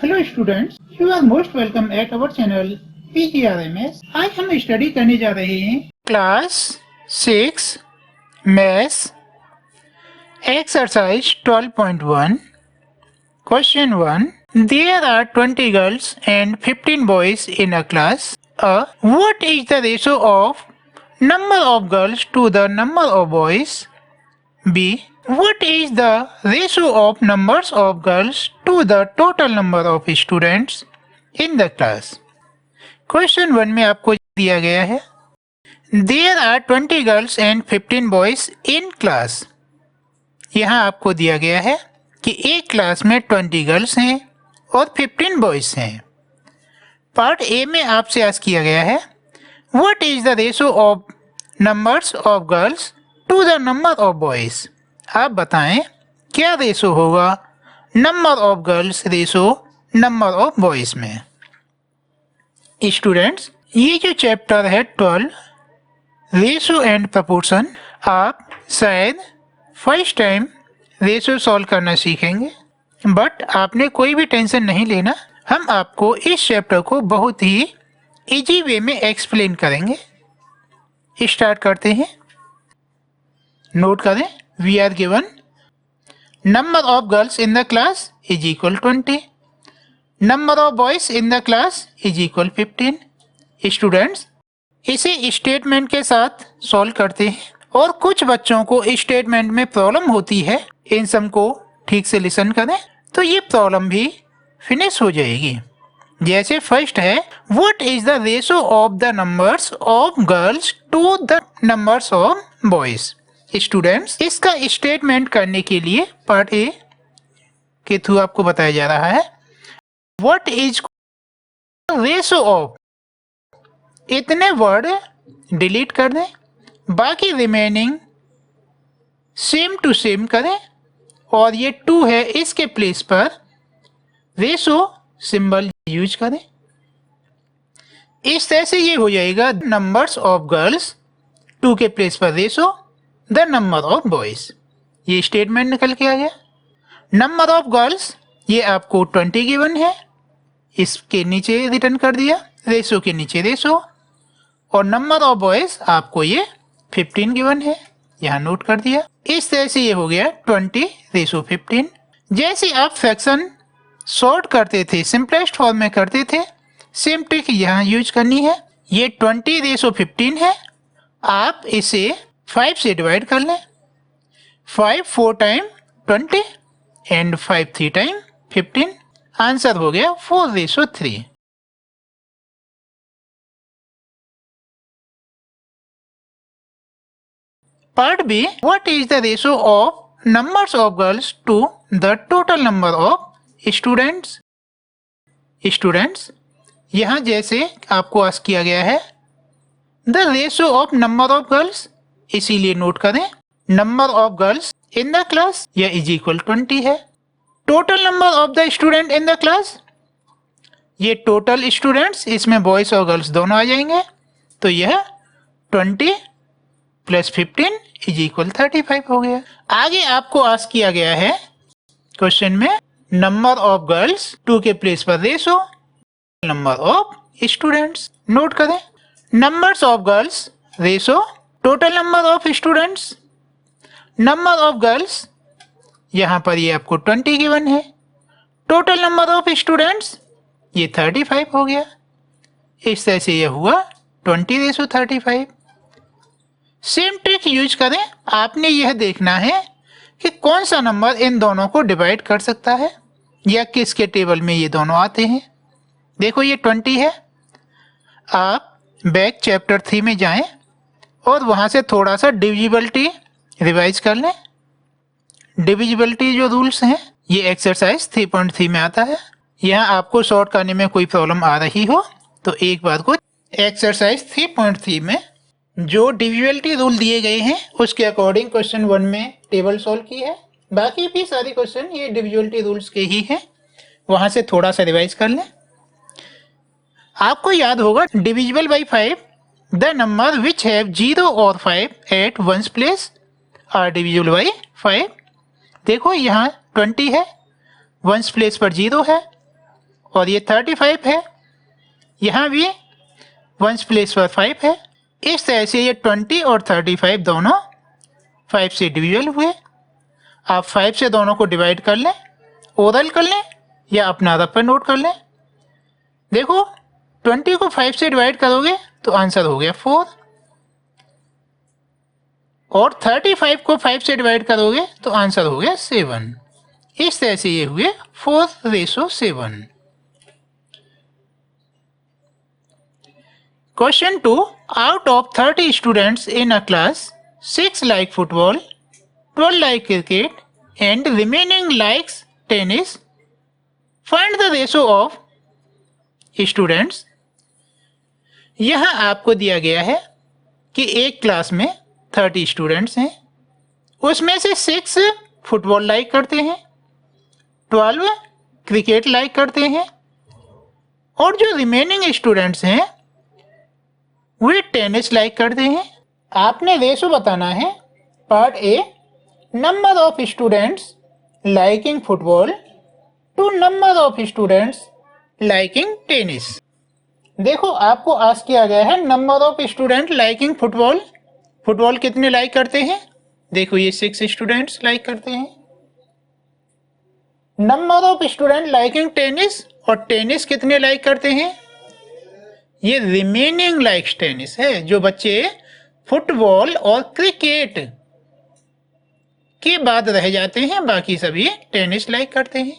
Hello students, you are most welcome at our channel PGRMS। आज हम study करने जा रहे हैं class 6 maths exercise 12.1। Question 1, there are 20 girls and 15 boys in a class. What is the ratio of number of girls to the number of boys? B. What is the ratio of numbers of girls to the total number of students in the class? Question 1 में आपको दिया गया है There are 20 girls and 15 boys in class। यहाँ आपको दिया गया है कि एक क्लास में 20 गर्ल्स हैं और 15 बॉयज हैं। पार्ट ए में आपसे आस्क किया गया है What is the ratio of numbers of girls to the number of boys. आप बताएं क्या रेशो होगा number of girls ratio number of boys में। स्टूडेंट्स, ये जो चैप्टर है 12 रेशो एंड प्रपोर्शन, आप शायद फर्स्ट टाइम रेशो सॉल्व करना सीखेंगे, बट आपने कोई भी टेंशन नहीं लेना। हम आपको इस चैप्टर को बहुत ही इजी वे में एक्सप्लेन करेंगे। स्टार्ट करते हैं। नोट करें, we are given number of girls in the class is equal 20, number of boys in the class is equal 15। Students, इसे स्टेटमेंट के साथ सॉल्व करते हैं और कुछ बच्चों को स्टेटमेंट में प्रॉब्लम होती है, इन सब को ठीक से लिसन करें तो ये प्रॉब्लम भी फिनिश हो जाएगी। जैसे फर्स्ट है what is the ratio of the numbers of girls to the numbers of boys. Students, इसका स्टेटमेंट करने के लिए पार्ट ए के थ्रू आपको बताया जा रहा है व्हाट इज रेशो ऑफ, इतने वर्ड डिलीट कर दें, बाकी रिमेनिंग सेम टू सेम करें और ये 2 है इसके प्लेस पर रेशो सिंबल यूज करें। इस तरह से ये हो जाएगा नंबर्स ऑफ गर्ल्स, 2 के प्लेस पर ratio the number of boys. ये स्टेटमेंट निकल के आ गया। नंबर ऑफ गर्ल्स ये आपको 20 गिवन है, इसके नीचे रिटर्न कर दिया, रेशो के नीचे रेशो, और नंबर ऑफ बॉयज आपको ये 15 गिवन है, यहाँ नोट कर दिया। इस तरह से ये हो गया 20:15। जैसे आप फ्रैक्शन सॉर्ट करते थे, सिंपलेस्ट फॉर्म में करते थे, सेम ट्रिक यहाँ यूज करनी है। ये 20:15 है, आप इसे 5 से डिवाइड कर लें। 5 4 टाइम 20 एंड 5 3 टाइम 15। आंसर हो गया 4:3। Part B, what is the ratio of numbers of girls to the total number of students. Students, यहाँ जैसे आपको आस्क किया गया है the ratio of number of girls, इसीलिए नोट करें number of girls in the class यह is equal 20 है। Total number of the student in the class, ये टोटल स्टूडेंट्स, इसमें बॉयज और गर्ल्स दोनों आ जाएंगे, तो यह 20 + 15 इज इक्वल 35 हो गया। आगे आपको आस्क किया गया है क्वेश्चन में नंबर ऑफ गर्ल्स, 2 के प्लेस पर ratio number of students. Note करें numbers of girls ratio total number of students, number of girls यहाँ पर ये आपको 20 गिवन है, टोटल नंबर ऑफ स्टूडेंट्स ये 35 हो गया। इस तरह से ये हुआ 20:35। सेम ट्रिक यूज करें, आपने यह देखना है कि कौन सा नंबर इन दोनों को डिवाइड कर सकता है या किसके टेबल में ये दोनों आते हैं। देखो ये 20 है, आप बैक चैप्टर 3 में जाएं और वहाँ से थोड़ा सा डिविजिबिलिटी रिवाइज कर लें। डिविजिबिलिटी जो रूल्स हैं ये एक्सरसाइज 3.3 में आता है। यहाँ आपको सॉर्ट करने में कोई प्रॉब्लम आ रही हो तो एक बार को एक्सरसाइज 3.3 में जो डिविजिबिलिटी रूल दिए गए हैं उसके अकॉर्डिंग क्वेश्चन 1 में टेबल सॉल्व की है। बाकी भी सारे क्वेश्चन ये डिविजिबिलिटी रूल्स के ही हैं, वहाँ से थोड़ा सा रिवाइज कर लें। आपको याद होगा divisible by 5 the number which have 0 और 5 at ones place are divisible by 5। देखो यहाँ 20 है, वंस प्लेस पर 0 है, और ये 35 है, यहाँ भी 1s प्लेस पर 5 है। इस तरह से ये 20 और 35 दोनों 5 से डिविजल हुए। आप 5 से दोनों को डिवाइड कर लें, ओरल कर लें या अपना रफ पर नोट कर लें। देखो 20 को 5 से डिवाइड करोगे तो आंसर हो गया 4, और 35 को 5 से डिवाइड करोगे तो आंसर हो गया 7। इस तरह से ये हुए 4:7। Question 2. Out of 30 students in a class, 6 like football, 12 like cricket, and remaining likes tennis. Find the ratio of students. यहाँ आपको दिया गया है कि एक क्लास में 30 स्टूडेंट्स हैं, उसमें से 6 फुटबॉल लाइक करते हैं, 12 क्रिकेट लाइक करते हैं, और जो रिमेनिंग स्टूडेंट्स हैं वे टेनिस लाइक करते हैं। आपने रेशो बताना है। Part A, number of students liking football to number of students liking tennis. देखो आपको आस्क किया गया है number of student liking football. Football कितने लाइक करते हैं? देखो ये 6 स्टूडेंट्स लाइक करते हैं। Number of student liking tennis, और टेनिस कितने लाइक करते हैं? ये रिमेनिंग लाइक्स टेनिस है, जो बच्चे फुटबॉल और क्रिकेट के बाद रह जाते हैं, बाकी सभी टेनिस लाइक करते हैं।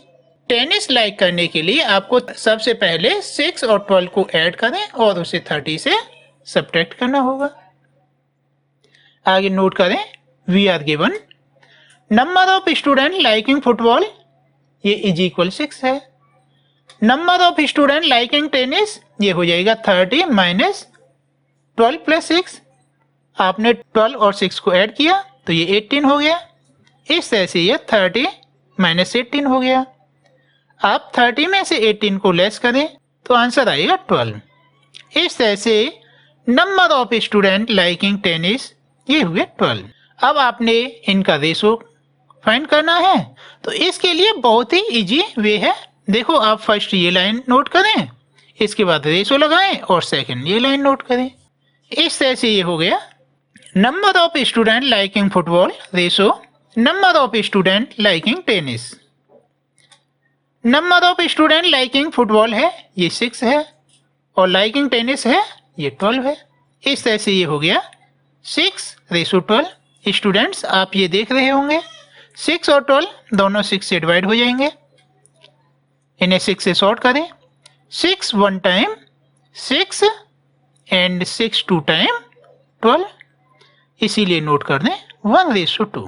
टेनिस लाइक करने के लिए आपको सबसे पहले 6 और 12 को ऐड करें और उसे 30 से सब्ट्रैक्ट करना होगा। आगे नोट करें, we are given number of student liking football, ये इज इक्वल 6 है। Number of student liking tennis, ये हो जाएगा 30 माइनस 12 प्लस 6। आपने 12 और 6 को ऐड किया तो ये 18 हो गया। इस तरह से ये 30 माइनस 18 हो गया। आप 30 में से 18 को लेस करें तो आंसर आएगा 12। इस तरह से number of student liking tennis ये हुए 12। अब आपने इनका रेशो फाइंड करना है, तो इसके लिए बहुत ही इजी वे है। देखो आप फर्स्ट ये लाइन नोट करें, इसके बाद रेशो लगाएं और सेकंड ये लाइन नोट करें। इस तरह से ये हो गया number of student liking football ratio number of student liking tennis. Number of student liking football है ये 6 है, और लाइकिंग टेनिस है ये 12 है। इस तरह से ये हो गया 6:12। स्टूडेंट्स आप ये देख रहे होंगे 6 और 12 दोनों 6 से डिवाइड हो जाएंगे। इन्हें 6 से शॉर्ट करें, 6 1 टाइम 6 एंड 6 2 टाइम 12, इसीलिए नोट कर दें 1:2।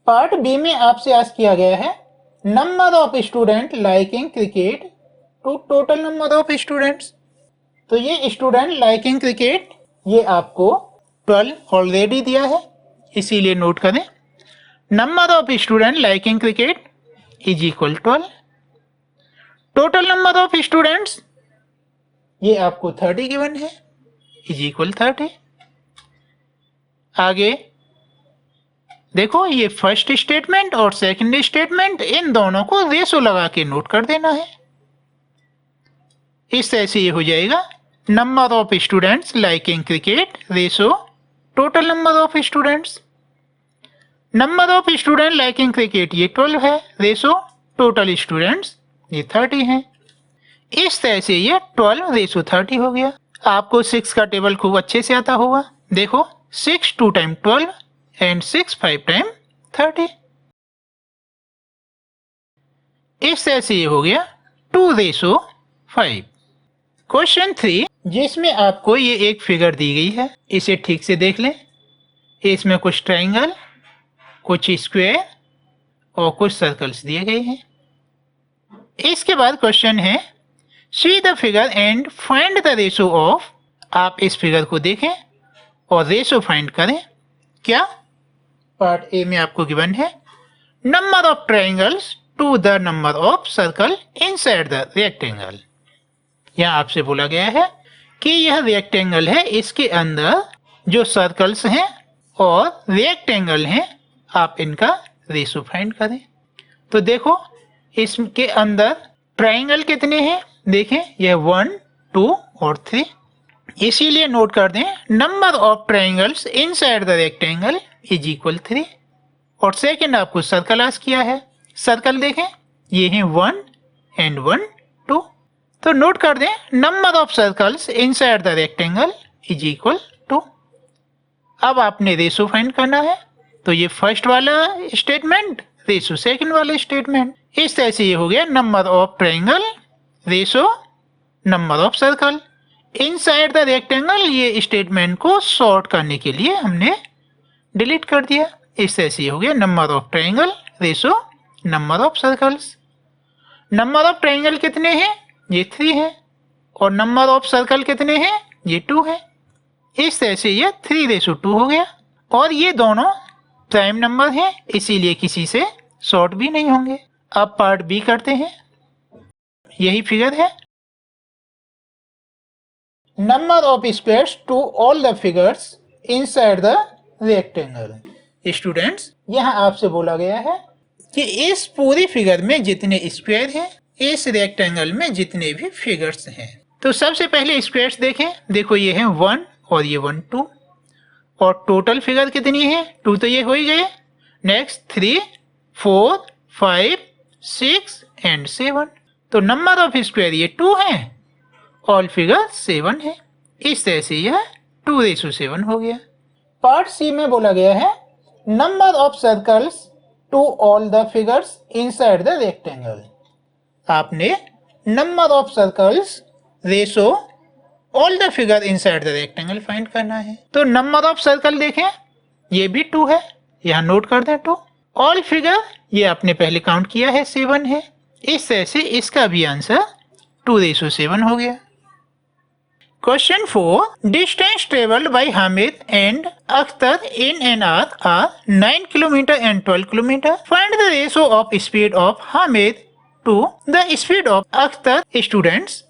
पार्ट बी में आपसे आस्क किया गया है number of student liking cricket to total number of students. तो ये स्टूडेंट लाइकिंग क्रिकेट ये आपको 12 ऑलरेडी दिया है, इसीलिए नोट करें number of student liking cricket is equal 12। Total number of students ये आपको 30 गिवन है, इज इक्वल 30। आगे देखो ये फर्स्ट स्टेटमेंट और सेकंड स्टेटमेंट, इन दोनों को रेशो लगा के नोट कर देना है। इस तरह से ये हो जाएगा number of students liking cricket ratio total number of students. Number of student liking cricket ये 12 है, रेशो टोटल स्टूडेंट्स ये 30 हैं। इस तरह से ये 12:30 हो गया। आपको 6 का टेबल खूब अच्छे से आता होगा। देखो 6 2 टाइम 12 एंड 6 5 टाइम 30। इस तरह से ये हो गया 2:5। क्वेश्चन 3, जिसमें आपको ये एक फिगर दी गई है, इसे ठीक से देख लें। इसमें कुछ ट्रायंगल, कुछ स्क्वायर और कुछ सर्कल्स दिए गए हैं। इसके बाद क्वेश्चन है see the figure and find the ratio of. आप इस फिगर को देखें और रेशो फाइंड करें। क्या? पार्ट ए में आपको गिवन है number of triangles to the number of circle inside the rectangle. यहाँ आपसे बोला गया है कि यह रेक्टेंगल है, इसके अंदर जो सर्कल्स हैं और रेक्टेंगल हैं, आप इनका रेशो फाइंड करें। तो देखो इसके अंदर ट्राइंगल कितने हैं? देखें, यह 1, 2 और 3। इसीलिए नोट कर दें, number of triangles inside the rectangle is equal 3। और सेकंड आपको सर्कल आस्क किया है। सर्कल देखें, ये हैं 1 एंड 1, 2। तो नोट कर दें, number of circles inside the rectangle is equal 2। अब आपने रेशो फाइंड करना है। तो ये फर्स्ट वाला स्टेटमेंट रेशो सेकंड वाला स्टेटमेंट। इस तरह से ये हो गया number of triangle ratio number of circle inside the rectangle. ये स्टेटमेंट को सॉर्ट करने के लिए हमने डिलीट कर दिया। इस तरह से ये हो गया number of triangle ratio number of circles. Number of triangle कितने हैं? ये 3 है। और नंबर ऑफ सर्कल कितने हैं? ये 2 है। इस तरह से ये 3:2 हो गया। और ये दोनों प्राइम नंबर हैं, इसीलिए किसी से शॉर्ट भी नहीं होंगे। अब पार्ट बी करते हैं। यही फिगर है। Number of squares to all the figures inside the rectangle. Students, यहाँ आपसे बोला गया है कि इस पूरी फिगर में जितने स्क्वायर हैं, इस रेक्टेंगल में जितने भी फिगर्स हैं। तो सबसे पहले स्क्वायर्स देखें। देखो, ये है 1 और ये 1, 2। और टोटल फिगर कितनी है? 2 तो ये हो ही गए। Next 3, 4, 5, 6 and 7। तो नंबर ऑफ स्क्वायर ये 2 है, ऑल फिगर 7 है। इस तरह से यह 2:7 हो गया। पार्ट सी में बोला गया है number of circles to all the figures inside the rectangle. आपने number of circles ratio all the figure inside the rectangle find करना है। तो नंबर ऑफ सर्कल देखें, ये भी 2 है, यहाँ नोट कर दें 2। ऑल फिगर ये आपने पहले काउंट किया है 7 है। इस तरह से इसका भी आंसर 2:7 हो गया। Question 4, distance travelled by Hamid and Akhtar in an hour are 9 kilometre and 12 kilometre. Find the ratio of speed of Hamid to the speed of Akhtar. Students,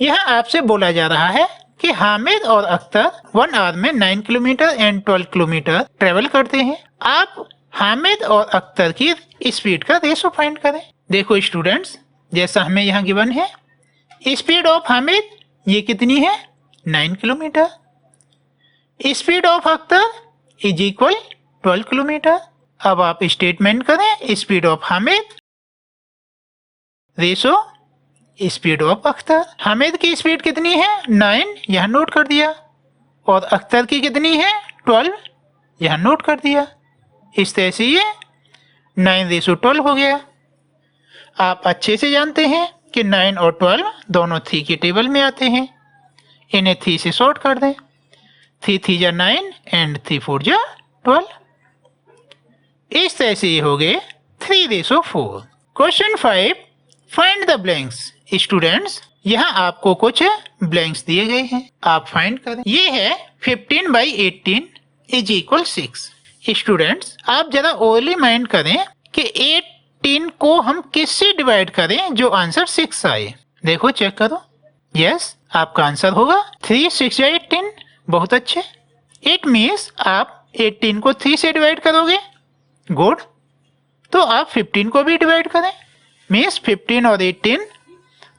यहाँ आपसे बोला जा रहा है कि हामिद और अख्तर 1 आवर में 9 किलोमीटर एंड 12 किलोमीटर ट्रेवल करते हैं। आप हामिद और अख्तर की स्पीड का रेशो फाइंड करें। देखो स्टूडेंट्स, जैसा हमें यहाँ गिवन है, स्पीड ऑफ हामिद ये कितनी है? 9 kilometre. Speed of Akhtar is equal 12 kilometre. अब आप स्टेटमेंट करें, speed of Hamid ratio speed of Akhtar. Hamid की स्पीड कितनी है? 9, यह नोट कर दिया। और अख्तर की कितनी है? 12, यह नोट कर दिया। इस तरह से ये 9:12 हो गया। आप अच्छे से जानते हैं कि 9 और 12 दोनों 3 के टेबल में आते हैं। इन्हें 3 से शॉर्ट कर दें। 3 3 जा 9 एंड 3 4 जा 12। इस तरह से ये हो गए 3:4। Question 5, find the blanks. Students, यहाँ आपको कुछ ब्लैंक्स दिए गए हैं, आप फाइंड करें। ये है 15/18 इज इक्वल 6। स्टूडेंट्स, आप जरा ओरली माइंड करें कि 18 को हम किससे डिवाइड करें जो आंसर 6 आए। देखो, चेक करो। यस, आपका आंसर होगा 3 6 या 18। बहुत अच्छे। इट मीन्स आप 18 को 3 से डिवाइड करोगे। गुड। तो आप 15 को भी डिवाइड करें। मीन्स 15 और 18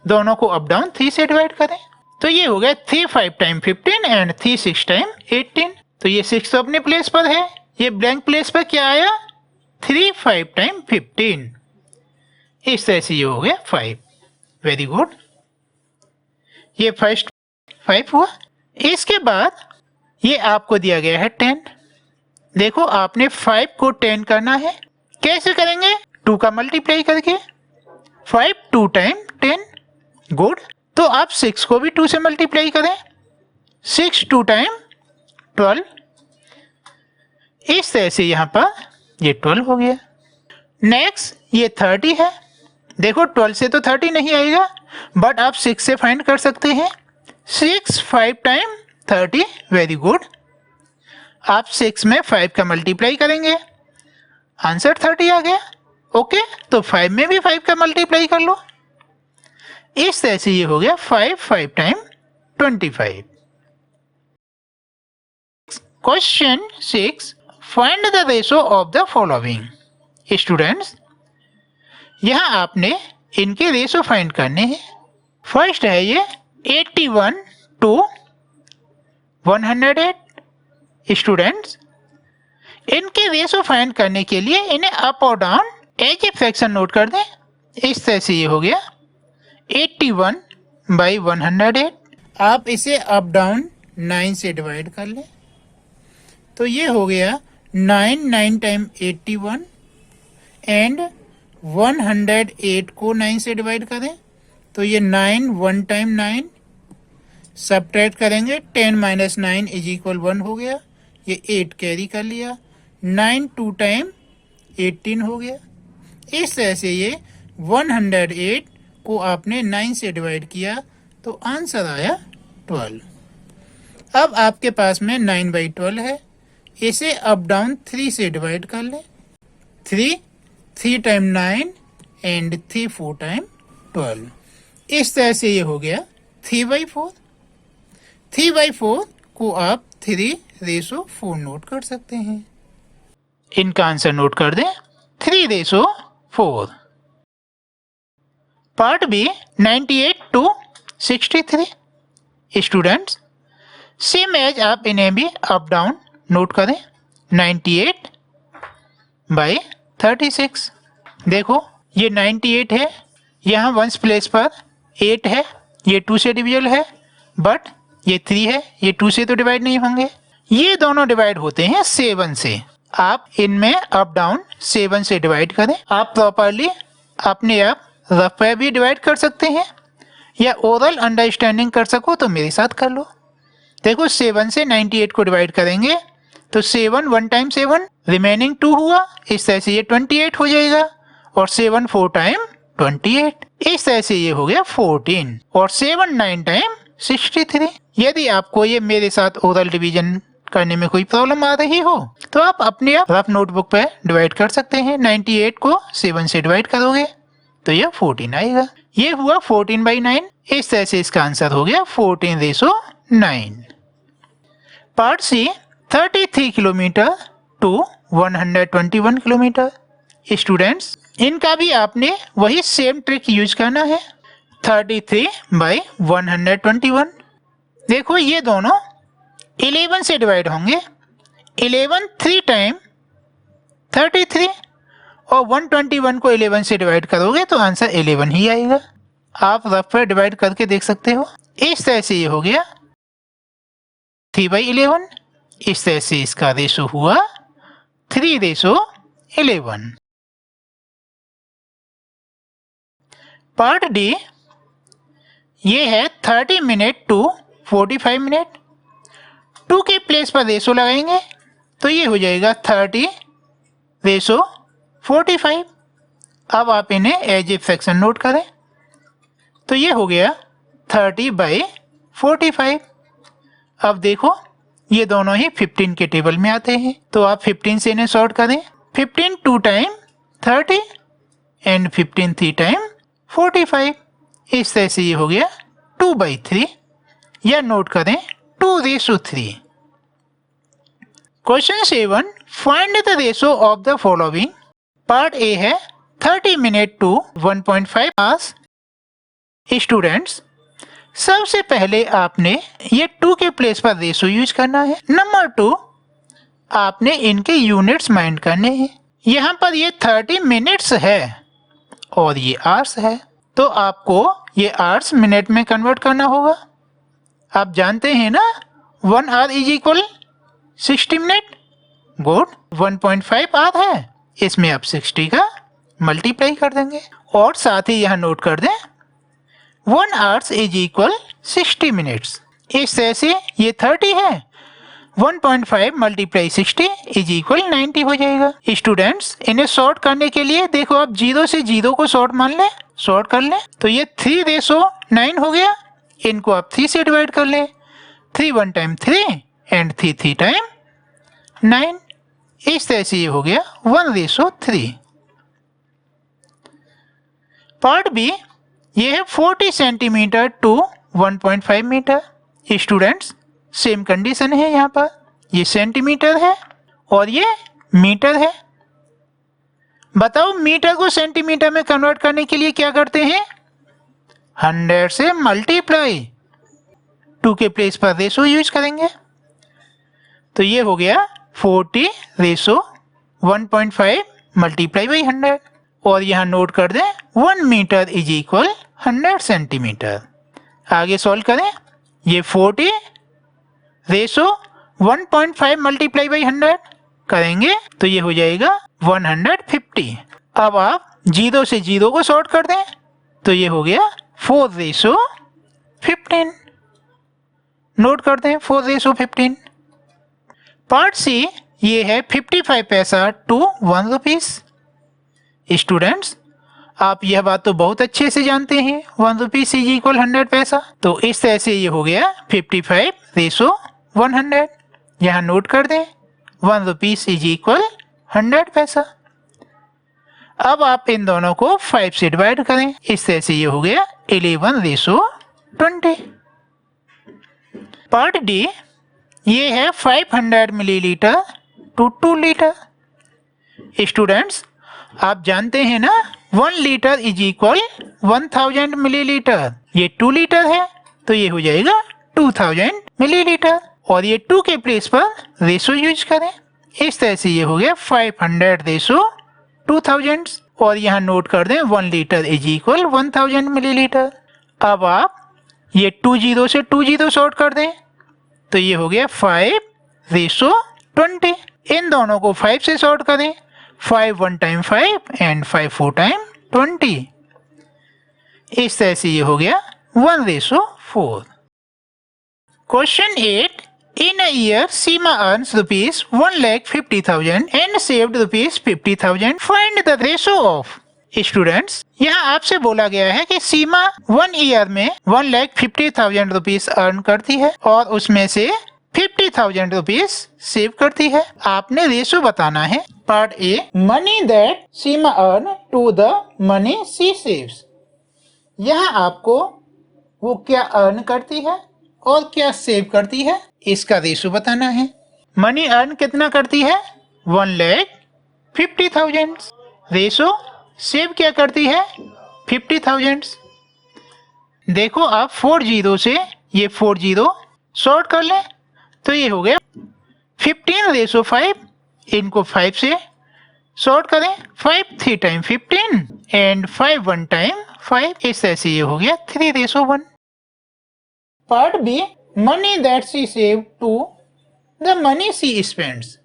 दोनों को अप डाउन 3 से डिवाइड करें। तो ये हो गया 3 5 टाइम 15 एंड 3 6 टाइम 18। तो ये 6 तो अपने प्लेस पर है। ये ब्लैंक प्लेस पर क्या आया? 3 5 टाइम 15। इस तरह से ये हो गया 5। Very good. ये फर्स्ट 5 हुआ। इसके बाद ये आपको दिया गया है 10। देखो, आपने 5 को 10 करना है। कैसे करेंगे? 2 का मल्टीप्लाई करके। 5 2 टाइम 10। गुड। तो आप 6 को भी 2 से मल्टीप्लाई करें। 6 2 टाइम 12। इस तरह से यहाँ पर ये 12 हो गया। नेक्स्ट ये 30 है। देखो, 12 से तो 30 नहीं आएगा, बट आप 6 से फाइंड कर सकते हैं। 6 5 टाइम 30। Very good. आप 6 में 5 का मल्टीप्लाई करेंगे, आंसर 30 आ गया। ओके, तो 5 में भी 5 का मल्टीप्लाई कर लो। इस तरह से ये हो गया 5 5 time 25। Question 6, find the ratio of the following. Students, यहाँ आपने इनके रेशो फाइंड करने हैं। फर्स्ट है ये 81 to 108 स्टूडेंट्स। इनके रेशो फाइंड करने के लिए इन्हें अप और down as a fraction note कर दें। इस तरह से ये हो गया 81 by 108। आप इसे अप डाउन 9 से डिवाइड कर लें तो ये हो गया 9 टाइम 81 एंड 108 को 9 से डिवाइड करें तो ये 9 1 टाइम 9 सब्ट्रैक्ट करेंगे 10 माइनस 9 इज इक्वल 1 हो गया। ये 8 कैरी कर लिया। 9 2 टाइम 18 हो गया। इस तरह से ये 108 को आपने 9 से डिवाइड किया तो आंसर आया 12। अब आपके पास में 9/12 है। इसे अप डाउन 3 से डिवाइड कर ले। 3 टाइम 9 एंड 3 4 टाइम 12। इस तरह से ये हो गया 3/4। 3/4 को आप 3/4 नोट कर सकते हैं। इनका आंसर नोट कर दें 3/4। Part B 98 to 63 students. Same as आप इन्हें भी अप डाउन नोट करें। 98 by 36। देखो ये 98 है, यहाँ वंस प्लेस पर 8 है, ये 2 से डिविजल है, बट ये 3 है, ये 2 से तो डिवाइड नहीं होंगे। ये दोनों डिवाइड होते हैं 7 से। आप इनमें अप डाउन 7 से डिवाइड करें। आप प्रॉपरली अपने आप रफ पे भी डिवाइड कर सकते हैं या ओरल अंडरस्टैंडिंग कर सको तो मेरे साथ कर लो। देखो 7 से 98 को डिवाइड करेंगे तो 7 1 टाइम 7 रिमेनिंग 2 हुआ। इस तरह से ये 28 हो जाएगा और 7 4 टाइम 28। इस तरह से ये हो गया 14 और 7 9 टाइम 63। यदि आपको ये मेरे साथ ओरल डिवीजन करने में कोई प्रॉब्लम आ रही हो तो आप अपने आप रफ नोटबुक पे डिवाइड कर सकते हैं। 98 को 7 से डिवाइड करोगे तो ये 14 आएगा। ये हुआ 14/9। इस तरह से इसका आंसर हो गया 14/9। Part C 33 kilometre to 121 kilometre students. इनका भी आपने वही सेम ट्रिक यूज करना है। 33/121। देखो ये दोनों 11 से डिवाइड होंगे। 11 3 टाइम 33 और 121 को 11 से डिवाइड करोगे तो आंसर 11 ही आएगा। आप रफ पे डिवाइड करके देख सकते हो। इस तरह से ये हो गया 3/11। इस तरह से इसका रेशो हुआ 3/11। पार्ट डी ये है 30 मिनट टू 45 मिनट। 2 के प्लेस पर रेशो लगाएंगे तो ये हो जाएगा 30/45। अब आप इन्हें एज ए फ्रैक्शन नोट करें तो ये हो गया 30/45। अब देखो ये दोनों ही 15 के टेबल में आते हैं तो आप 15 से इन्हें सॉर्ट करें। 15 2 टाइम 30 एंड 15 3 टाइम 45। इस तरह से ये हो गया 2/3 या नोट करें 2/3। Question 7 find the ratio of the following. Part A है 30 मिनट टू 1.5 आवर्स। स्टूडेंट्स सबसे पहले आपने ये 2 के प्लेस पर रेशो यूज करना है। नंबर 2 आपने इनके यूनिट्स माइंड करने हैं। यहाँ पर ये 30 मिनट्स है और ये आवर्स है तो आपको ये आवर्स मिनट में कन्वर्ट करना होगा। आप जानते हैं ना 1 hour is equal 60 minute. Good. 1.5 hour है, इसमें आप 60 का मल्टीप्लाई कर देंगे और साथ ही यहाँ नोट कर दें 1 आवर्स इज इक्वल 60 मिनट्स। इस तरह से ये 30 है, 1.5 मल्टीप्लाई 60 इज इक्वल 90 हो जाएगा। स्टूडेंट्स इन्हें सॉर्ट करने के लिए देखो आप 0 से 0 को सॉर्ट मान लें, सॉर्ट कर लें तो ये 3/9 हो गया। इनको आप 3 से डिवाइड कर लें। 3 1 टाइम 3 एंड 3 3 टाइम 9। इस तरह से ये हो गया 1/3। पार्ट बी ये है 40 centimetre to 1.5 metre. Students same condition है। यहाँ पर ये सेंटीमीटर है और ये मीटर है। बताओ मीटर को सेंटीमीटर में कन्वर्ट करने के लिए क्या करते हैं? 100 से मल्टीप्लाई, 2 के प्लेस पर रेशो यूज करेंगे। तो ये हो गया 40 रेशो 1.5 मल्टीप्लाई बाई 100। और यहाँ नोट कर दें 1 मीटर इज इक्वल 100 सेंटीमीटर। आगे सॉल्व करें, ये 40 रेशो 1.5 मल्टीप्लाई बाई 100 करेंगे तो ये हो जाएगा 150। अब आप 0 से 0 को सॉर्ट कर दें तो ये हो गया 4 रेशो 15। नोट कर दें 4 रेशो 15। पार्ट सी ये है 55 पैसा टू 1 रुपीस। स्टूडेंट्स, आप यह बात तो बहुत अच्छे से जानते हैं 1 रुपीस इज इक्वल 100 पैसा। तो इस तरह से ये हो गया 55 रेशो 100। यहाँ नोट कर दें 1 रुपीस इज इक्वल 100 पैसा। अब आप इन दोनों को 5 से डिवाइड करें, इस तरह से ये हो गया 11 रेशो 20। पार्ट डी ये है 500 मिलीलीटर टू 2 लीटर। स्टूडेंट्स, आप जानते हैं ना 1 लीटर इज इक्वल 1000 मिलीलीटर। ये 2 लीटर है तो ये हो जाएगा 2000 मिलीलीटर। और ये 2 के प्लेस पर रेशो यूज करें, इस तरह से ये हो गया 500 रेशो 2000। और यहाँ नोट कर दें 1 लीटर इज इक्वल 1000 मिलीलीटर। अब आप ये 2 0 से 2 0 शॉर्ट कर दें तो ये हो गया 5 रेशो 20। इन दोनों को 5 से शॉर्ट करें, 5 1 टाइम 5 एंड 5 4 टाइम 20। इस तरह से ये हो गया 1 ratio 4। Question 8, in a year Seema earns rupees 1,50,000 and saved rupees 50,000. Find the ratio of। Students, यहाँ आपसे बोला गया है कि सीमा 1 ईयर में 1,50,000 रुपीज अर्न करती है और उसमें से 50,000 रुपीज सेव करती है। आपने रेशो बताना है। Part A, money that Seema earn to the money she saves. यहाँ आपको वो क्या अर्न करती है और क्या सेव करती है इसका रेशो बताना है। मनी अर्न कितना करती है? 1,50,000। रेशो सेव क्या करती है? 50,000। देखो आप 4 0 से ये 4 0 शॉर्ट कर लें तो ये हो गया 15 रेशो 5। इनको 5 से शॉर्ट करें, 5 3 टाइम 15 एंड 5 1 टाइम 5। इस तरह से ये हो गया 3 ratio 1। Part B, money that she save to the money she spends.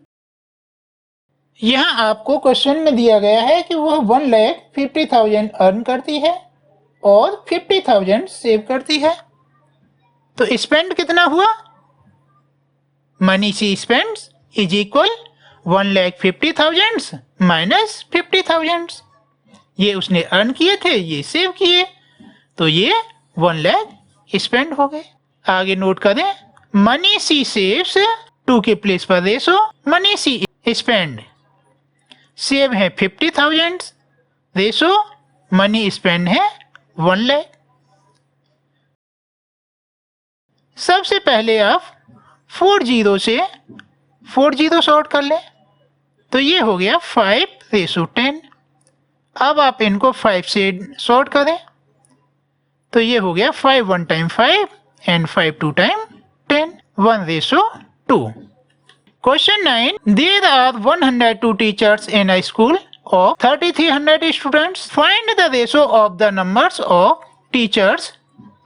यहाँ आपको क्वेश्चन में दिया गया है कि वह 1,50,000 अर्न करती है और 50,000 सेव करती है। तो स्पेंड कितना हुआ? Money she spends is equal 1,50,000 minus 50,000। ये उसने अर्न किए थे, ये सेव किए, तो ये 1 लाख स्पेंड हो गए। आगे नोट करें, मनी सी सेव्स 2 के प्लेस पर रेशो मनी सी स्पेंड। सेव है 50,000, रेशो मनी स्पेंड है 1 लाख। सबसे पहले आप 4 0 से 4 0 शॉर्ट कर लें तो ये हो गया 5 रेशो 10। अब आप इनको 5 से शॉर्ट करें तो ये हो गया 5 1 time 5 and 5 2 time 10, 1 ratio 2। Question 9. There are 102 teachers in a school of 3,300 students. Find the ratio of the numbers of teachers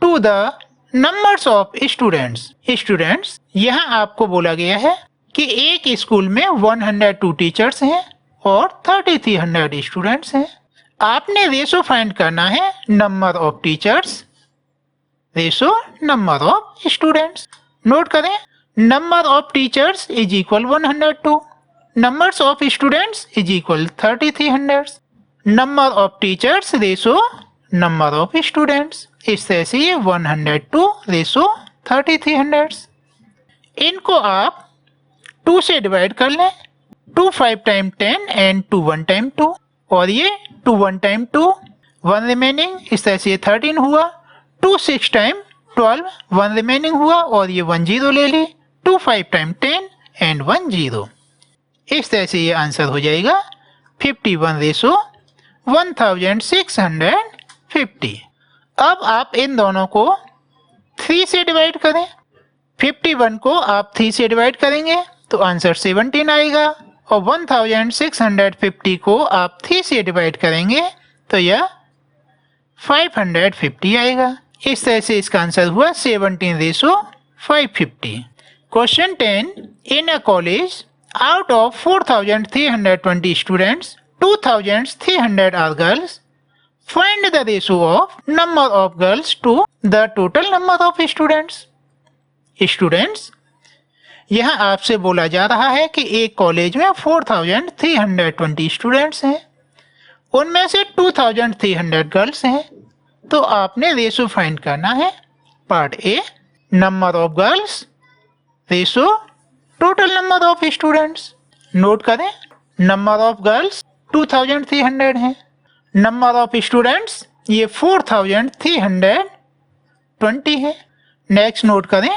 to the numbers of students. Students, यहाँ आपको बोला गया है कि एक स्कूल में 102 टीचर्स हैं और 3,300 स्टूडेंट्स हैं। आपने रेशो फाइंड करना है number of teachers ratio number of students. Note करें, number of teachers is equal 102, numbers of students is equal 3,300, number of teachers ratio number of students। इस तरह से ये 102 रेशो 3,300। इनको आप 2 से डिवाइड कर लें, 2 5 टाइम 10 एंड 2 1 टाइम 2, और ये 2 1 टाइम 2, 1 रिमेनिंग, इस तरह से ये 13 हुआ। 2 6 टाइम 12, 1 रिमेनिंग हुआ और ये 1 0 ले ली। 2 5 टाइम 10 एंड 1 0। इस तरह से ये आंसर हो जाएगा 51 रेशो 1650। अब आप इन दोनों को 3 से डिवाइड करें। 51 को आप 3 से डिवाइड करेंगे तो आंसर 17 आएगा और 1650 को आप 3 से डिवाइड करेंगे तो यह 550 आएगा। इस तरह से इसका आंसर हुआ 17 ratio 550। Question 10, in a college out of 4320 students 2300 are girls, find the ratio of number of girls to the total number of students. Students, यहाँ आपसे बोला जा रहा है कि एक कॉलेज में 4320 स्टूडेंट्स हैं, उनमें से 2300 गर्ल्स हैं, तो आपने रेशो फाइंड करना है। Part A, number of girls ratio total number of students. Note करें, नंबर ऑफ गर्ल्स 2300 हैं, नंबर ऑफ स्टूडेंट्स ये 4320 है। नेक्स्ट नोट करें,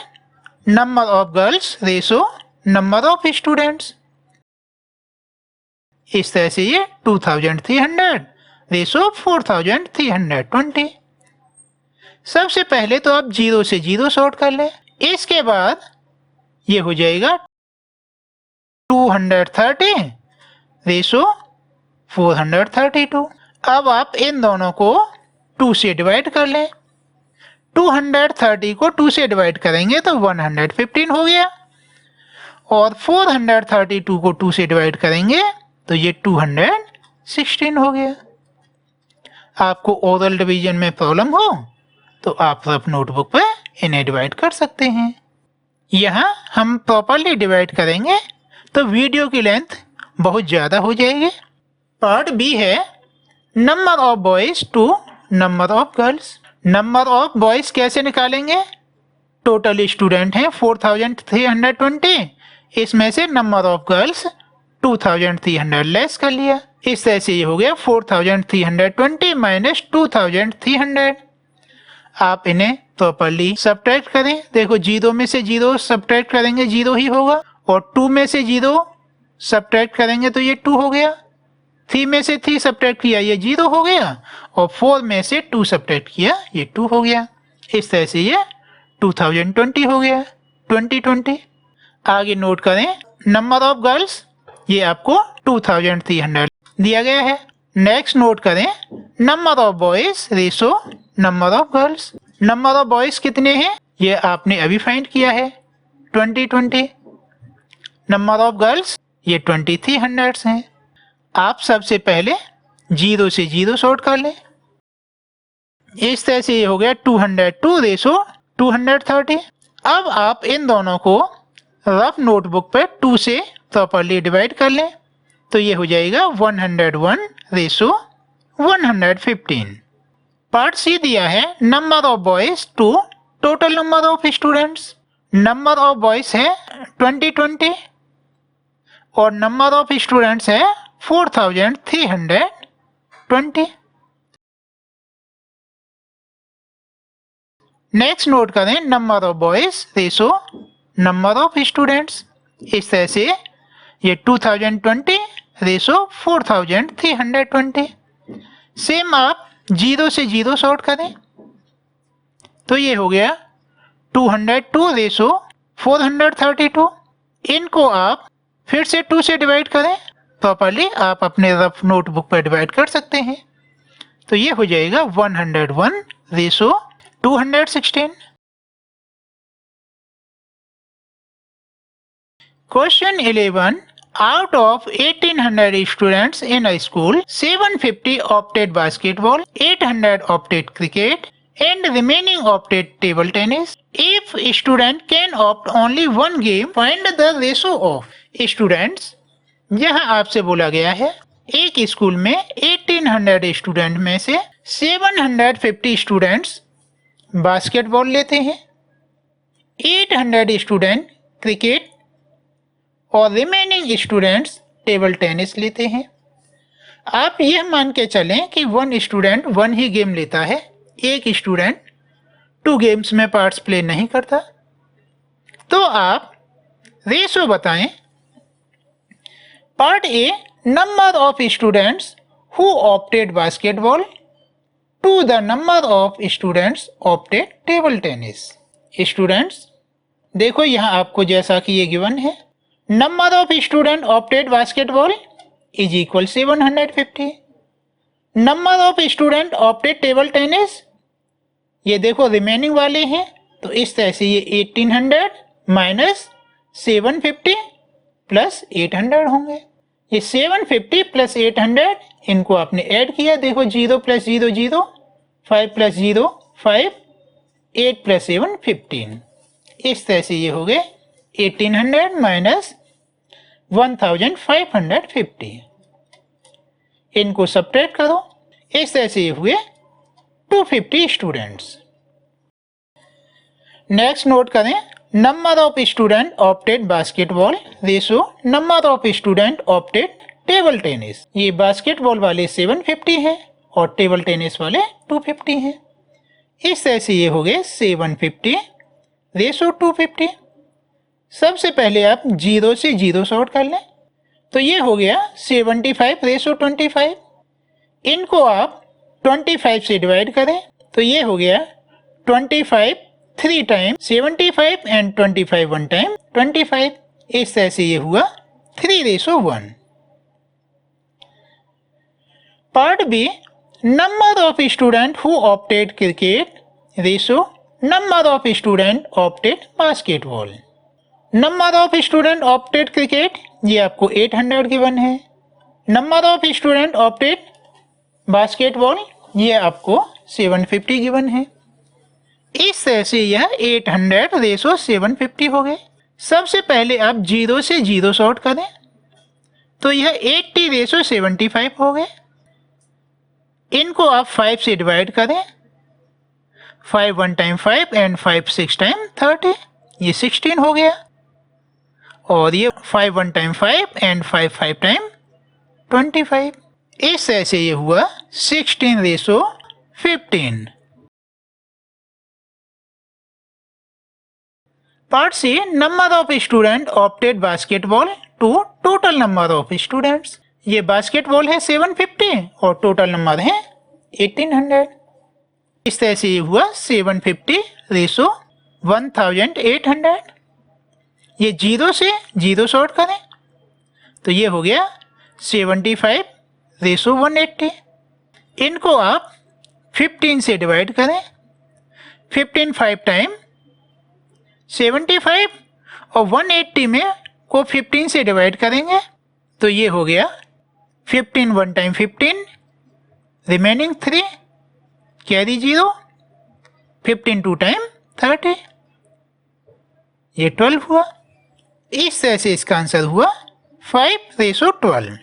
number of girls ratio number of students. इस तरह से ये 2300 रेशो 4320। सबसे पहले तो आप 0 से 0 सॉर्ट कर लें, इसके बाद ये हो जाएगा 230 रेशो 432। अब आप इन दोनों को 2 से डिवाइड कर लें। 230 को 2 से डिवाइड करेंगे तो 115 हो गया और 432 को 2 से डिवाइड करेंगे तो ये 216 हो गया। आपको ओरल डिवीजन में प्रॉब्लम हो तो आप रफ नोटबुक पे इन्हें डिवाइड कर सकते हैं। यहाँ हम प्रॉपरली डिवाइड करेंगे तो वीडियो की लेंथ बहुत ज़्यादा हो जाएगी। पार्ट बी है number of boys to number of girls. Number of boys कैसे निकालेंगे? टोटल स्टूडेंट हैं 4320, इसमें से नंबर ऑफ गर्ल्स 2300 लेस कर लिया। इस तरह से ये हो गया 4320 माइनस 2300। आप इन्हें प्रॉपरली सब्ट्रैक्ट करें। देखो 0 में से 0 सब्ट्रैक्ट करेंगे 0 ही होगा और 2 में से 0 सब्ट्रैक्ट करेंगे तो ये 2 हो गया। 3 में से 3 सब्ट्रैक्ट किया ये 0 हो गया और 4 में से 2 सब्ट्रैक्ट किया ये 2 हो गया। इस तरह से ये 2020 हो गया, 2020। आगे नोट करें, नंबर ऑफ गर्ल्स ये आपको 2300 दिया गया है। नेक्स्ट नोट करें, number of boys ratio number of girls. Number of boys कितने हैं ये आपने अभी फाइंड किया है 2020। नंबर ऑफ गर्ल्स ये 2300 हैं। आप सबसे पहले 0 से 0 सॉर्ट कर लें। इस तरह से ये हो गया 202 रेशो 230। अब आप इन दोनों को रफ नोटबुक पर 2 से प्रॉपरली डिवाइड कर लें तो ये हो जाएगा 101 रेशो 115। पार्ट सी दिया है number of boys to total number of students. Number of boys है 2020 और नंबर ऑफ स्टूडेंट्स है 4320। नेक्स्ट नोट करें, number of boys ratio number of students. इस तरह से ये 2020 रेशो 4320। सेम आप 0 से 0 सॉर्ट करें तो ये हो गया 202 रेशो 432। इनको आप फिर से 2 से डिवाइड करें, प्रॉपरली आप अपने रफ नोटबुक पर डिवाइड कर सकते हैं तो ये हो जाएगा 101 ratio 216। Question 11. Out of 1800 students in a school, 750 opted basketball, 800 opted cricket, and remaining opted table tennis. If a student can opt only one game, find the ratio of students. यहाँ आपसे बोला गया है एक स्कूल में 1800 student में से 750 students basketball लेते हैं, 800 स्टूडेंट क्रिकेट और रिमेनिंग स्टूडेंट्स टेबल टेनिस लेते हैं। आप यह मान के चलें कि 1 स्टूडेंट 1 ही गेम लेता है, एक स्टूडेंट 2 गेम्स में पार्ट्स प्ले नहीं करता। तो आप रेशो बताएं। Part A number of students who opted basketball to the number of students opted table tennis. Students देखो यहाँ आपको जैसा कि ये गिवन है, number of student opted basketball is equal 750, number of student opted table tennis ये देखो remaining वाले हैं, तो इस तरह से ये 1800 माइनस 750 प्लस 800 होंगे। ये 750 प्लस 800 इनको आपने ऐड किया, देखो 0 प्लस 0 0, 5 प्लस 0 5, 8 प्लस 7 15। इस तरह से ये हो गए 1800 माइनस 1550। इनको सब्ट्रैक्ट करो, इस तरह से ये हुए 250 स्टूडेंट्स। नेक्स्ट नोट करें, number of student opted basketball ratio number of student opted table tennis. ये बास्केटबॉल वाले 750 हैं और टेबल टेनिस वाले 250 हैं। इस तरह से ये हो गए 750 रेशो 250। सबसे पहले आप 0 से 0 शॉर्ट कर लें, तो ये हो गया 75 रेशो 25। इनको आप 25 से डिवाइड करें, तो ये हो गया 25 3 टाइम 75 एंड 25 1 टाइम 25। इस तरह से ये हुआ 3 ratio 1। Part B, number of student who opted cricket ratio number of student opted basketball. Number of student opted cricket ये आपको 800 गिवन है, number of student opted basketball ये आपको 750 गिवन है। इस तरह से यह 800 रेशो 750 हो गए। सबसे पहले आप 0 से 0 शॉर्ट करें, तो यह 80 रेशो 75 हो गए। इनको आप 5 से डिवाइड करें, 5 1 टाइम 5 एंड 5 6 टाइम 30, ये 16 हो गया। और ये 5 1 टाइम 5 एंड 5 5 टाइम 25। इस तरह से ये हुआ 16 ratio 15। Part C, number of student opted basketball to total number of students. ये बास्केटबॉल है 750 और टोटल नंबर है 1800। इस तरह से ये हुआ 750 रेशो 1800। ये 0 से 0 शॉर्ट करें, तो ये हो गया 75 रेशो 180। इनको आप 15 से डिवाइड करें, 15 5 टाइम 75 और 180 में को 15 से डिवाइड करेंगे, तो ये हो गया 15 1 टाइम 15, रिमेनिंग 3 कैरी 0, 15 2 टाइम 30, ये 12 हुआ। इस तरह से इसका आंसर हुआ 5 ratio 12।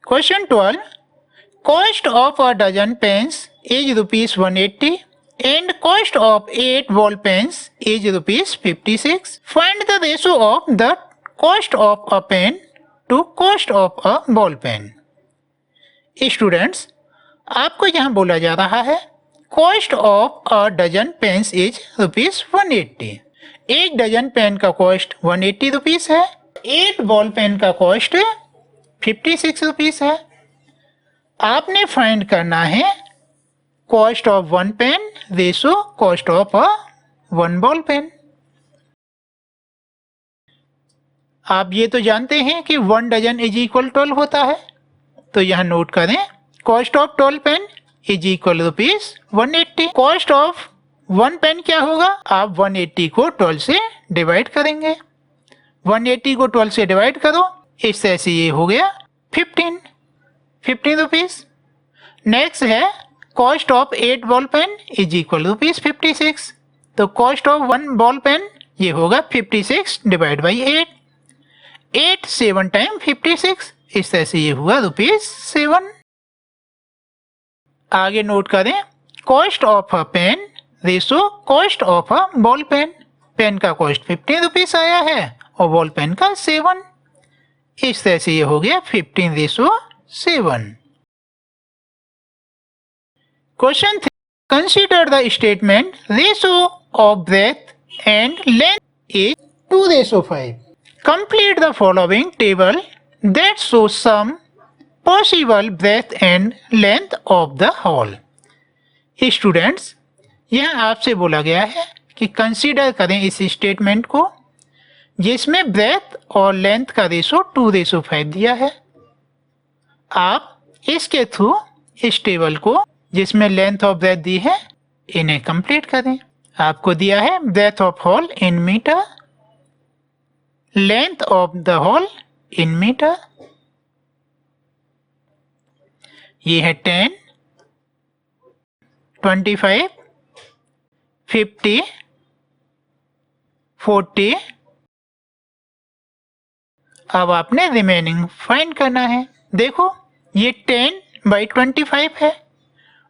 Question 12, cost of a dozen pens is rupees 180 and cost of 8 ball pens is rupees 56. Find the ratio of the cost of a pen to cost of a ball pen. Students आपको यहाँ बोला जा रहा है cost of a dozen pens is rupees 180। एक dozen pen का cost 180 rupees है, 8 ball pen का कॉस्ट 56 रुपीज है। आपने फाइंड करना है cost of 1 pen ratio cost of a 1 ball pen. आप ये तो जानते हैं कि 1 डजन इज इक्वल 12 होता है, तो यहाँ नोट करें cost of 12 pen is equal rupees 180। Cost of 1 pen क्या होगा, आप 180 को 12 से डिवाइड करेंगे, 180 को 12 से डिवाइड करो, इस तरह से ये हो गया 15 रुपीज। नेक्स्ट है cost of 8 ball pen is equal rupees 56, तो कॉस्ट ऑफ 1 बॉल पेन ये होगा 56 डिवाइड बाई 8, 8 7 टाइम 56, इस तरह से ये हुआ रुपीज 7। आगे नोट करें cost of a pen ratio cost of a ball pen. Pen का कॉस्ट 15 रुपीज आया है और बॉल पेन का 7, इस तरह से ये हो गया 15 ratio 7। Question 3. Consider the statement ratio of breadth and length is 2:5. Complete the following table that shows some possible breadth and length of the hole. Students, यहाँ आपसे बोला गया है कि कंसीडर करें इस स्टेटमेंट को जिसमें ब्रेथ और लेंथ का रेशो 2:5 दिया है। आप इसके थ्रू इस टेबल को जिसमें लेंथ और ब्रेथ दी है इन्हें कंप्लीट करें। आपको दिया है breadth of hole in metre, length of the hole in metre, ये है 10, 25, 50, 40। अब आपने रिमेनिंग फाइंड करना है। देखो ये 10/25 है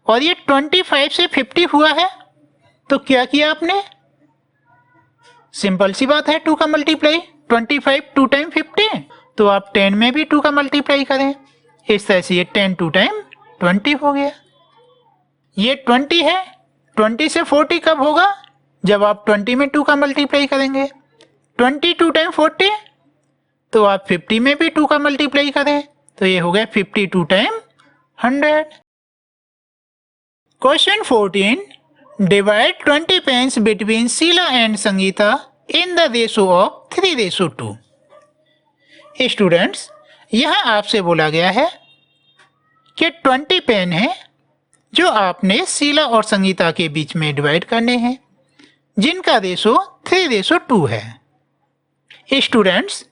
और ये 25 से 50 हुआ है, तो क्या किया आपने? सिंपल सी बात है, 2 का मल्टीप्लाई। 25 2 टाइम 50, तो आप 10 में भी 2 का मल्टीप्लाई करें। इस तरह से ये 10 2 टाइम 20 हो गया। ये 20 है, 20 से 40 कब होगा? जब आप 20 में 2 का मल्टीप्लाई करेंगे। 20 2 टाइम 40, तो आप 50 में भी 2 का मल्टीप्लाई करें, तो ये हो गया 50 2 time 100। Question 14, divide 20 pens between Sheela and Sangeeta in the ratio of 3:2। Students, यहाँ आपसे बोला गया है कि 20 पेन है जो आपने शीला और संगीता के बीच में डिवाइड करने हैं, जिनका रेशो 3:2 है। स्टूडेंट्स,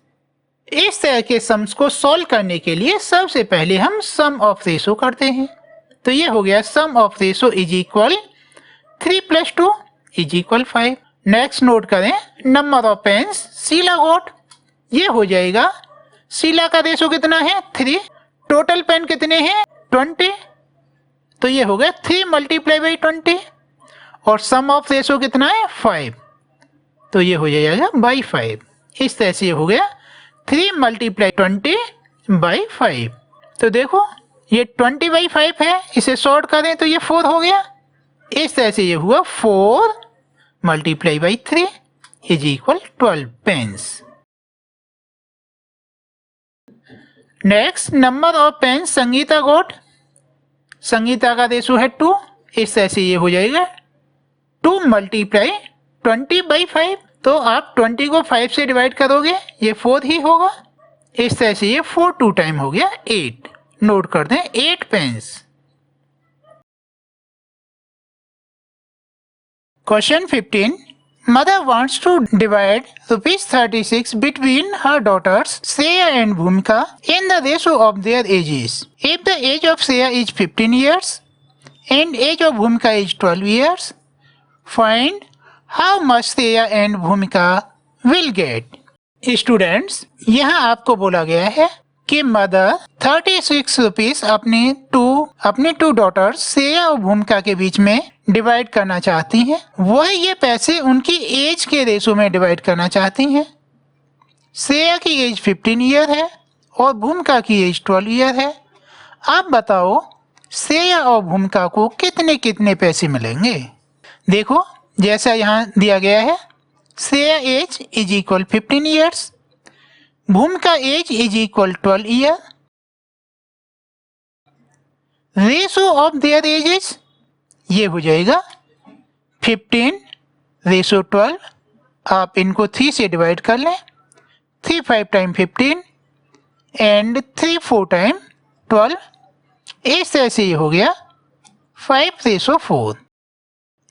इस तरह के सम्स को सॉल्व करने के लिए सबसे पहले हम सम ऑफ रेशो करते हैं। तो ये हो गया sum of ratio is equal 3 + 2 is equal 5। Next note करें number of pens Sheela got, ये हो जाएगा शीला का रेशो कितना है 3, टोटल पेन कितने हैं 20, तो ये हो गया 3 × 20 और सम ऑफ रेशो कितना है 5, तो ये हो जाएगा बाई 5। इस तरह से ये हो गया 3 × 20/5। तो देखो ये 20/5 है, इसे शॉर्ट करें तो ये 4 हो गया। इस तरह से ये हुआ 4 × 3 is equal 12 pens. Next number of pens Sangeeta got, Sangeeta का रेशो है 2। इस तरह से ये हो जाएगा 2 × 20/5, तो आप 20 को 5 से डिवाइड करोगे, ये 4 ही होगा। इस तरह से ये 4 2 टाइम हो गया 8। नोट कर दें 8 pens. Question 15, mother wants to divide ₹36 between her daughters Shreya and Bhumika in the ratio of their ages. If the age of Shreya is 15 years and age of Bhumika is 12 years, find how much Shreya and Bhumika will get. Students, यहाँ आपको बोला गया है कि mother 36 rupees अपनी two daughters Shreya और भूमिका के बीच में डिवाइड करना चाहती हैं। वह ये पैसे उनकी एज के रेशो में डिवाइड करना चाहती हैं। श्रेया की एज 15 ईयर है और भूमिका की एज 12 ईयर है। आप बताओ श्रेया और भूमिका को कितने कितने पैसे मिलेंगे। देखो जैसा यहाँ दिया गया है, Shreya age is equal 15 years, Bhumika age is equal 12 year. Ratio of their ages ये हो जाएगा 15:12। आप इनको 3 से डिवाइड कर लें, 3 5 टाइम 15 एंड 3 4 टाइम 12। इस तरह से ये हो गया 5:4।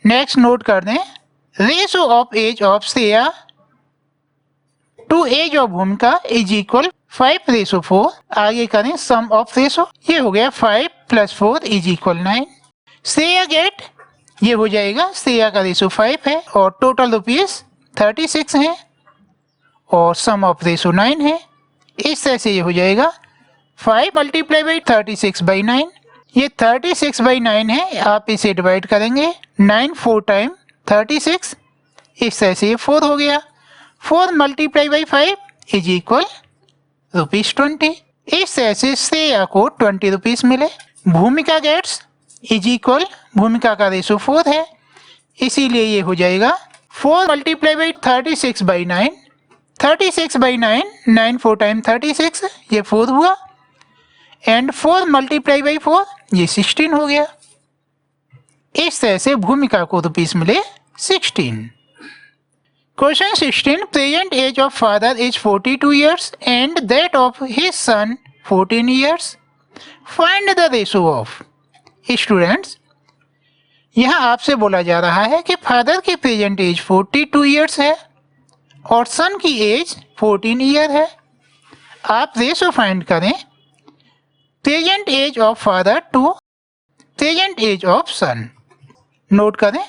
नेक्स्ट नोट कर दें ratio of age of Shreya to age of Bhumika is equal 5:4। आगे करें सम ऑफ रेशो, ये हो गया 5 + 4 इज इक्वल 9। श्रेया गेट ये हो जाएगा, श्रेया का रेशो 5 है और टोटल रुपीज 36 है और सम ऑफ रेशो 9 है। इस तरह से ये हो जाएगा 5 × 36/9। ये 36/9 है, आप इसे डिवाइड करेंगे 9 4 टाइम 36। इस तरह से ये 4 हो गया। 4 × 5 इज इक्वल ₹20। इस तरह से श्रेया को 20 रुपीज मिले। भूमिका गेट्स इज इक्वल, भूमिका का रेशो 4 है, इसीलिए ये हो जाएगा 4 × 36/9। 36/9, 9 4 टाइम 36, ये 4 हुआ, एंड 4 मल्टीप्लाई बाई 4, ये 16 हो गया। इस तरह से भूमिका को रुपीस मिले 16। Question 16, present age of father is 42 years and that of his son 14 years, find the ratio of. Students, यहाँ आपसे बोला जा रहा है कि फादर की प्रेजेंट एज 42 ईयर्स है और सन की एज 14 ईयर है। आप रेशो फाइंड करें present age of father to present age of son. Note करें,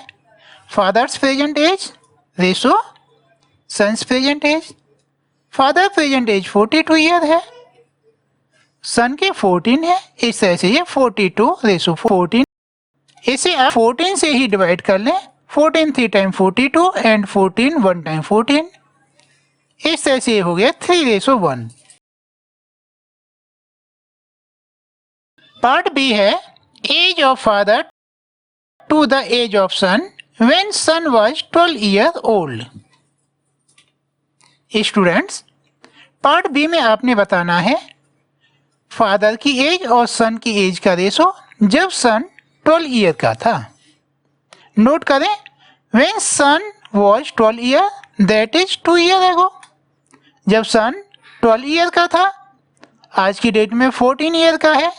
father's present age ratio son's present age. Father present age 42 year है, सन के 14 है, इस तरह से ये 42 रेशो 14। इसे आप 14 से ही डिवाइड कर लें, 14 3 टाइम 42 एंड 14 1 टाइम 14, इस तरह से ये हो गया 3:1। पार्ट बी है age of father to the age of son when son was 12 year old. Students, part B में आपने बताना है फादर की एज और सन की एज का रेशो जब सन 12 ईयर का था। नोट करें, when son was 12 year that is 2 year ago. जब सन 12 ईयर का था, आज की डेट में 14 ईयर का है,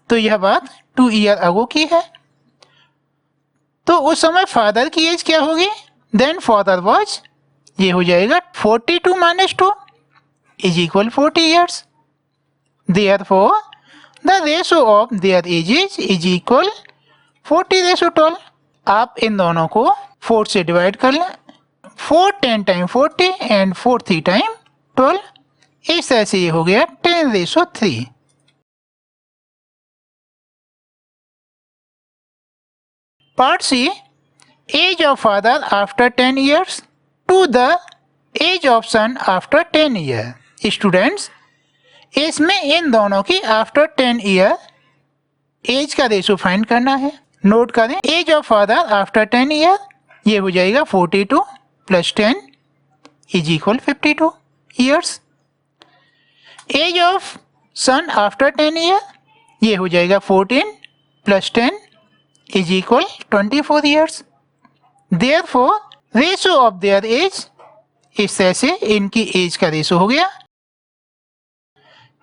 तो यह बात 2 ईयर अगो की है। तो उस समय फादर की एज क्या होगी? देन फादर वाज, ये हो जाएगा 42 minus 2 is equal 40 years. Therefore, the ratio of their ages is equal 40:12। आप इन दोनों को 4 से डिवाइड कर लें, 4 10 टाइम 40 एंड 4 3 टाइम 12, इस तरह से ये हो गया 10:3। Part C, age of father after 10 years to the age of son after 10 year. Students, इसमें इन दोनों की आफ्टर 10 ईयर एज का रेशो फाइंड करना है। नोट करें, age of father after 10 year, ये हो जाएगा 42 plus 10 is equal 52 years. Age of son after 10 year, ये हो जाएगा 14 plus 10 is equal 24 years. Therefore ratio of there as, इस तरह से इनकी एज का रेशो हो गया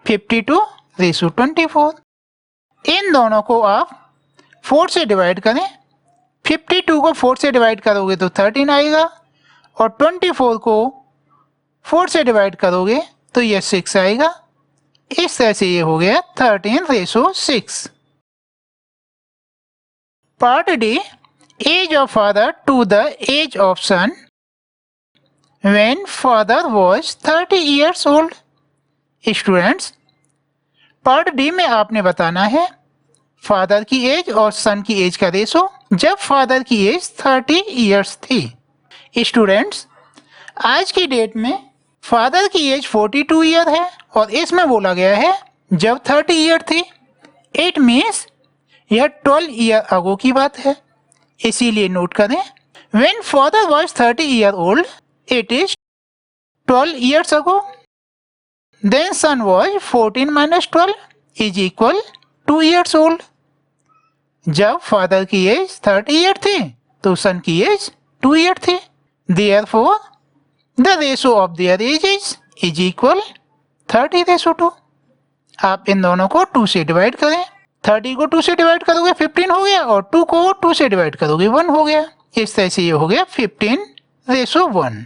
52:24। इन दोनों को आप 4 से डिवाइड करें, 52 को 4 से डिवाइड करोगे तो 13 आएगा और 24 को 4 से डिवाइड करोगे तो यह 6 आएगा। इस तरह से ये हो गया 13:6। Part D, age of father to the age of son when father was 30 years old. Students, part D में आपने बताना है फादर की एज और सन की एज का रेशो जब फादर की एज 30 ईयर्स थी। स्टूडेंट्स, आज की डेट में फादर की एज 42 ईयर है और इसमें बोला गया है जब 30 ईयर थी। इट मीन्स यह 12 ईयर अगो की बात है, इसीलिए नोट करें when father was 30 year old it is 12 years ago. Then son was 14 minus 12 is equal 2 years old। जब फादर की एज 30 ईयर थी तो सन की एज 2 ईयर थी। Therefore, the ratio of their ages is equal 30:2। आप इन दोनों को 2 से डिवाइड करें, 30 को 2 से डिवाइड करोगे 15 हो गया और 2 को 2 से डिवाइड करोगे 1 हो गया। इस तरह से ये हो गया 15:1।